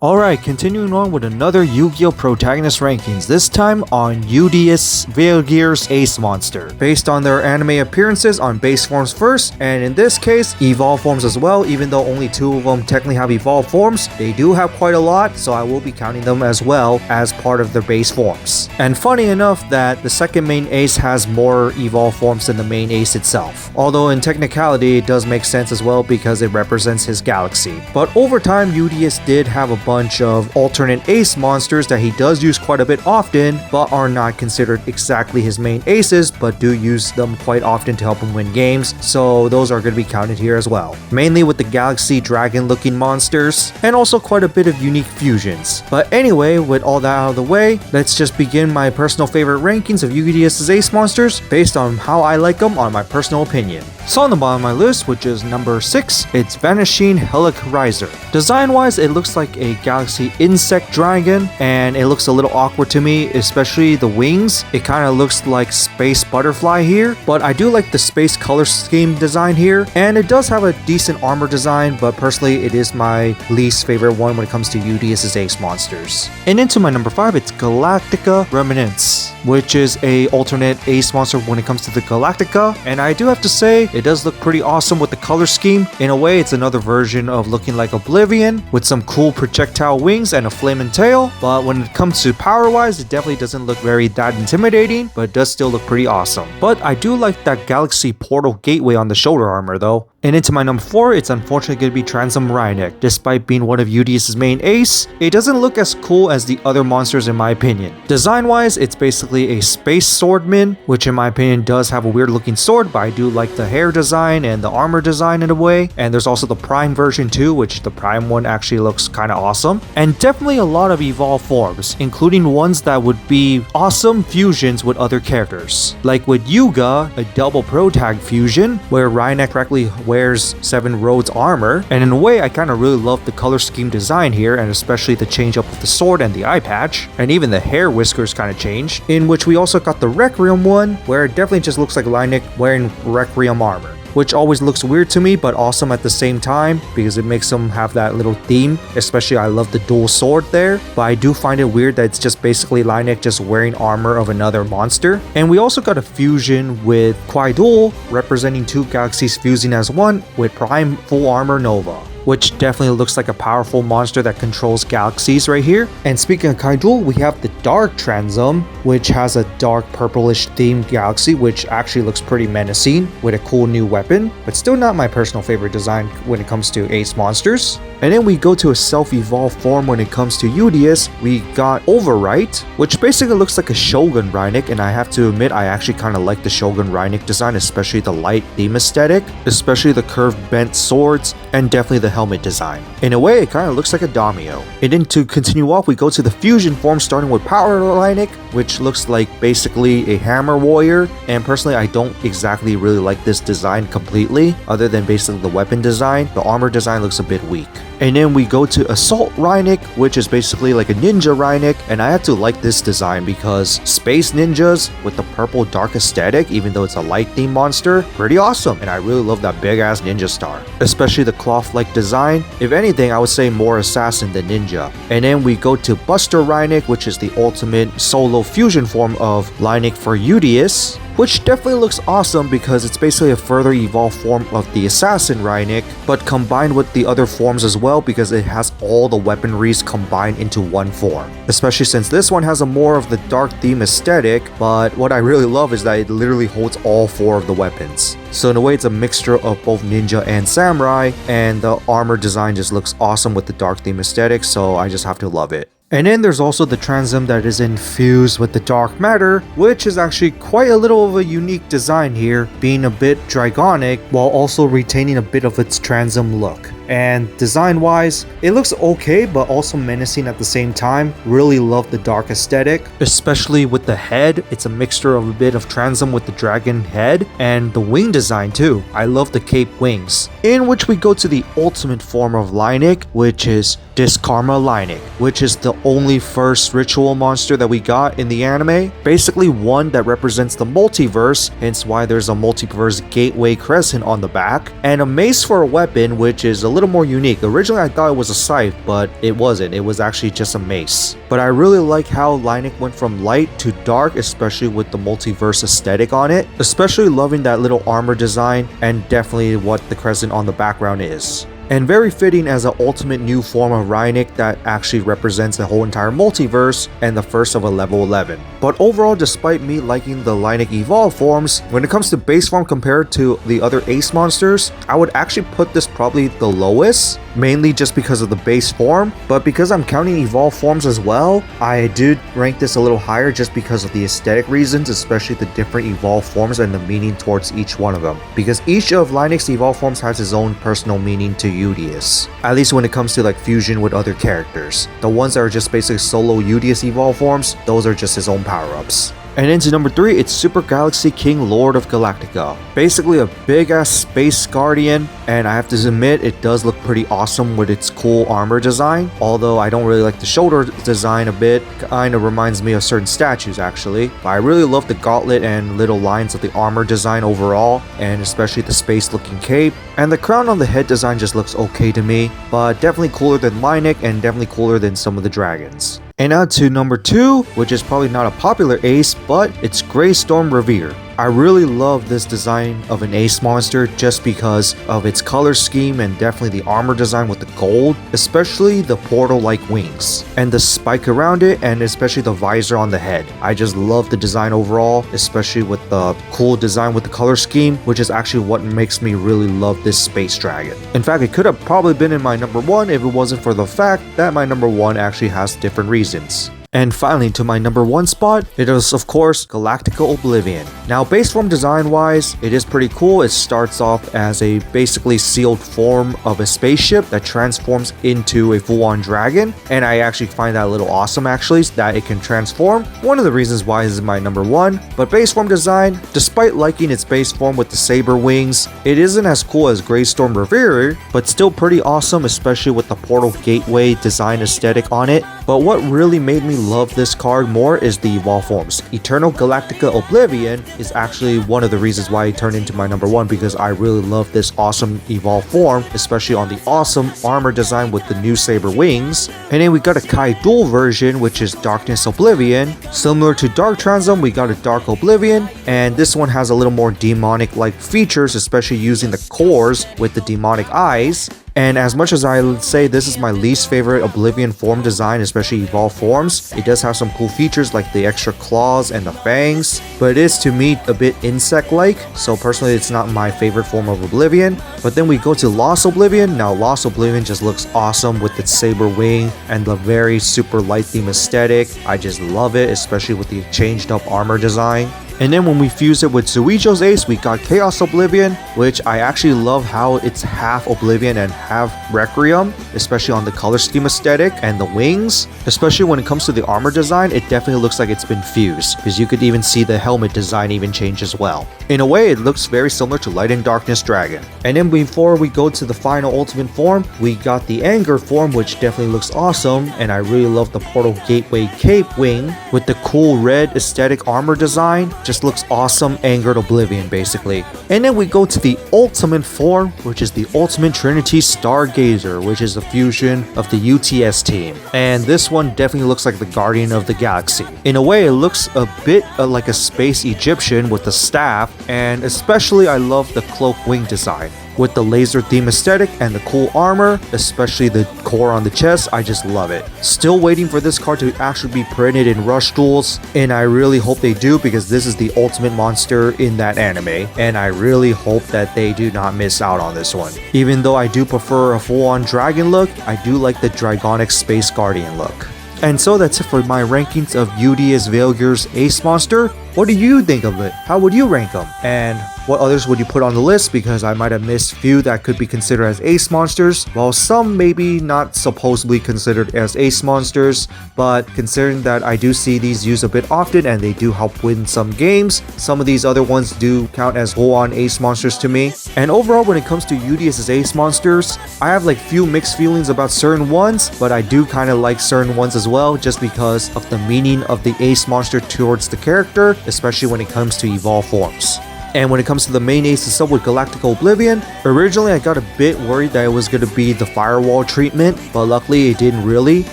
Alright, continuing on with another Yu-Gi-Oh! Protagonist rankings, this time on Yudias, Velgear's Ace Monster, based on their anime appearances on base forms first, and in this case, evolved forms as well. Even though only 2 of them technically have evolved forms, they do have quite a lot, so I will be counting them as well as part of their base forms. And funny enough that the second main ace has more evolved forms than the main ace itself, although in technicality it does make sense as well because it represents his galaxy. But over time, Yudias did have a bunch of alternate ace monsters that he does use quite a bit often, but are not considered exactly his main aces, but do use them quite often to help him win games, so those are going to be counted here as well. Mainly with the galaxy dragon looking monsters, and also quite a bit of unique fusions. But anyway, with all that out of the way, let's just begin my personal favorite rankings of Yudias' ace monsters based on how I like them on my personal opinion. So on the bottom of my list, which is number 6, it's Vanishing Helicarizer. Design wise, it looks like a galaxy insect dragon, and it looks a little awkward to me, especially the wings. It kind of looks like space butterfly here, but I do like the space color scheme design here, and it does have a decent armor design, but personally it is my least favorite one when it comes to Yudias' ace monsters. And into my number 5, it's Galactica Remnants, which is a alternate ace monster when it comes to the Galactica, and I do have to say it does look pretty awesome with the color scheme. In a way, it's another version of looking like Oblivion with some cool projectile wings and a flaming tail, but when it comes to power wise, it definitely doesn't look that intimidating, but it does still look pretty awesome. But I do like that galaxy portal gateway on the shoulder armor though. And into my number 4, it's unfortunately going to be Transom Rhynic. Despite being one of Yudias' main ace, it doesn't look as cool as the other monsters in my opinion. Design wise, it's basically a space swordman, which in my opinion does have a weird looking sword, but I do like the hair design and the armor design in a way. And there's also the Prime version too, which the Prime one actually looks kind of awesome. And definitely a lot of evolved forms, including ones that would be awesome fusions with other characters. Like with Yuga, a double protag fusion, where Rhynic correctly wears 7 Rhodes armor, and in a way I kind of really love the color scheme design here, and especially the change up of the sword and the eye patch, and even the hair whiskers kind of changed, in which we also got the Requiem one, where it definitely just looks like Rhynic wearing Requiem armor, which always looks weird to me but awesome at the same time because it makes them have that little theme. Especially I love the dual sword there, but I do find it weird that it's just basically Rhynic just wearing armor of another monster. And we also got a fusion with Kudaual, representing 2 galaxies fusing as one with Prime full armor Nova, which definitely looks like a powerful monster that controls galaxies right here. And speaking of Kudaual, we have the Dark Transom, which has a dark purplish themed galaxy, which actually looks pretty menacing with a cool new weapon, but still not my personal favorite design when it comes to ace monsters. And then we go to a self-evolved form when it comes to Yudias. We got Overwrite, which basically looks like a Shogun Rhynic, and I have to admit I actually kind of like the Shogun Rhynic design, especially the light theme aesthetic, especially the curved bent swords, and definitely the helmet design. In a way, it kind of looks like a Daimyo. And then to continue off, we go to the fusion form starting with Power Rhynic, which looks like basically a hammer warrior, and personally I don't exactly really like this design completely, other than basically the weapon design. The armor design looks a bit weak. And then we go to Assault Rhynic, which is basically like a ninja Rhynic, and I have to like this design because space ninjas with the purple dark aesthetic, even though it's a light themed monster, pretty awesome, and I really love that big ass ninja star, especially the cloth like design. If anything, I would say more assassin than ninja. And then we go to Buster Rhynic, which is the ultimate solo fusion form of Rhynic for Yudias, which definitely looks awesome because it's basically a further evolved form of the Assassin Rhynic, but combined with the other forms as well because it has all the weaponries combined into one form. Especially since this one has a more of the dark theme aesthetic, but what I really love is that it literally holds all 4 of the weapons. So in a way, it's a mixture of both ninja and samurai, and the armor design just looks awesome with the dark theme aesthetic, so I just have to love it. And then there's also the transom that is infused with the dark matter, which is actually quite a little of a unique design here, being a bit dragonic while also retaining a bit of its transom look. And design wise, it looks okay but also menacing at the same time. Really love the dark aesthetic, especially with the head. It's a mixture of a bit of transom with the dragon head, and the wing design too. I love the cape wings. In which we go to the ultimate form of Rhynic, which is Diskarma Rhynic, which is the only first ritual monster that we got in the anime. Basically one that represents the multiverse, hence why there's a multiverse gateway crescent on the back, and a mace for a weapon, which is a little more unique. Originally I thought it was a scythe, but it wasn't. It was actually just a mace. But I really like how Leinik went from light to dark, especially with the multiverse aesthetic on it. Especially loving that little armor design and definitely what the crescent on the background is. And very fitting as an ultimate new form of Reinik that actually represents the whole entire multiverse and the first of a level 11. But overall, despite me liking the Leinik Evolve forms, when it comes to base form compared to the other Ace monsters, I would actually put this probably the lowest, mainly just because of the base form. But because I'm counting Evolve forms as well, I did rank this a little higher just because of the aesthetic reasons, especially the different Evolve forms and the meaning towards each one of them. Because each of Leinik's Evolve forms has its own personal meaning to Yudias, at least when it comes to like fusion with other characters. The ones that are just basically solo Yudias Evolve forms, those are just his own power-ups. And into number 3, it's Super Galaxy King Lord of Galactica. Basically a big ass space guardian, and I have to admit it does look pretty awesome with its cool armor design. Although I don't really like the shoulder design a bit, kinda reminds me of certain statues actually. But I really love the gauntlet and little lines of the armor design overall, and especially the space looking cape. And the crown on the head design just looks okay to me, but definitely cooler than Leinik and definitely cooler than some of the dragons. And now to number 2, which is probably not a popular ace, but it's Greystorm Revere. I really love this design of an ace monster just because of its color scheme and definitely the armor design with the gold, especially the portal-like wings and the spike around it, and especially the visor on the head. I just love the design overall, especially with the cool design with the color scheme, which is actually what makes me really love this space dragon. In fact, it could have probably been in my number 1 if it wasn't for the fact that my number 1 actually has different reasons. And finally, to my number 1 spot, it is of course Galactica Oblivion. Now base form design wise, it is pretty cool. It starts off as a basically sealed form of a spaceship that transforms into a full-on dragon, and I actually find that a little awesome actually, that it can transform. One of the reasons why this is my number 1. But base form design, despite liking its base form with the saber wings, it isn't as cool as Greystorm Revere, but still pretty awesome, especially with the portal gateway design aesthetic on it. But what really made me love this card more is the Evolve forms. Eternal Galactica Oblivion is actually one of the reasons why it turned into my number 1, because I really love this awesome Evolve form, especially on the awesome armor design with the new saber wings. And then we got a Kudaual version, which is Darkness Oblivion. Similar to Dark Transom, we got a Dark Oblivion, and this one has a little more demonic-like features, especially using the cores with the demonic eyes. And as much as I would say this is my least favorite Oblivion form design, especially Evolve forms, it does have some cool features like the extra claws and the fangs, but it is to me a bit insect-like, so personally it's not my favorite form of Oblivion. But then we go to Lost Oblivion. Now Lost Oblivion just looks awesome with its saber wing and the very super light theme aesthetic. I just love it, especially with the changed up armor design. And then when we fuse it with Zuijo's ace, we got Chaos Oblivion, which I actually love how it's half Oblivion and half Requiem, especially on the color scheme aesthetic and the wings. Especially when it comes to the armor design, it definitely looks like it's been fused, because you could even see the helmet design even change as well. In a way, it looks very similar to Light and Darkness Dragon. And then before we go to the final ultimate form, we got the Anger form, which definitely looks awesome, and I really love the Portal Gateway Cape wing with the cool red aesthetic armor design. Just looks awesome, Angered Oblivion basically. And then we go to the ultimate form, which is the Ultimate Trinity Stargazer, which is a fusion of the UTS team. And this one definitely looks like the Guardian of the Galaxy. In a way, it looks a bit like a space Egyptian with the staff, and especially I love the cloak wing design. With the laser theme aesthetic and the cool armor, especially the core on the chest, I just love it. Still waiting for this card to actually be printed in Rush Duels, and I really hope they do, because this is the ultimate monster in that anime, and I really hope that they do not miss out on this one. Even though I do prefer a full-on dragon look, I do like the Dragonic Space Guardian look. And so that's it for my rankings of Yudias Velgear's Ace Monster. What do you think of it? How would you rank them? And what others would you put on the list? Because I might have missed few that could be considered as ace monsters, while some maybe not supposedly considered as ace monsters. But considering that I do see these used a bit often and they do help win some games, some of these other ones do count as full-on ace monsters to me. And overall, when it comes to Yudias' ace monsters, I have like few mixed feelings about certain ones, but I do kind of like certain ones as well, just because of the meaning of the ace monster towards the character, especially when it comes to evolve forms. And when it comes to the main ace itself with Galactic Oblivion, originally I got a bit worried that it was going to be the Firewall treatment, but luckily it didn't really,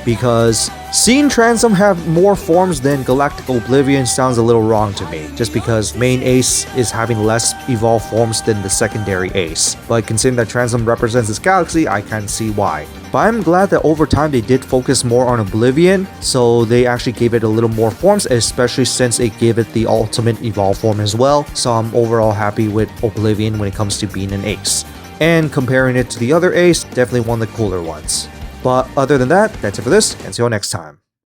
because seeing Transom have more forms than Galactic Oblivion sounds a little wrong to me, just because main ace is having less evolved forms than the secondary ace. But considering that Transom represents this galaxy, I can see why. But I'm glad that over time they did focus more on Oblivion, so they actually gave it a little more forms, especially since it gave it the ultimate evolve form as well, so I'm overall happy with Oblivion when it comes to being an ace. And comparing it to the other ace, definitely one of the cooler ones. But other than that, that's it for this, and see you all next time.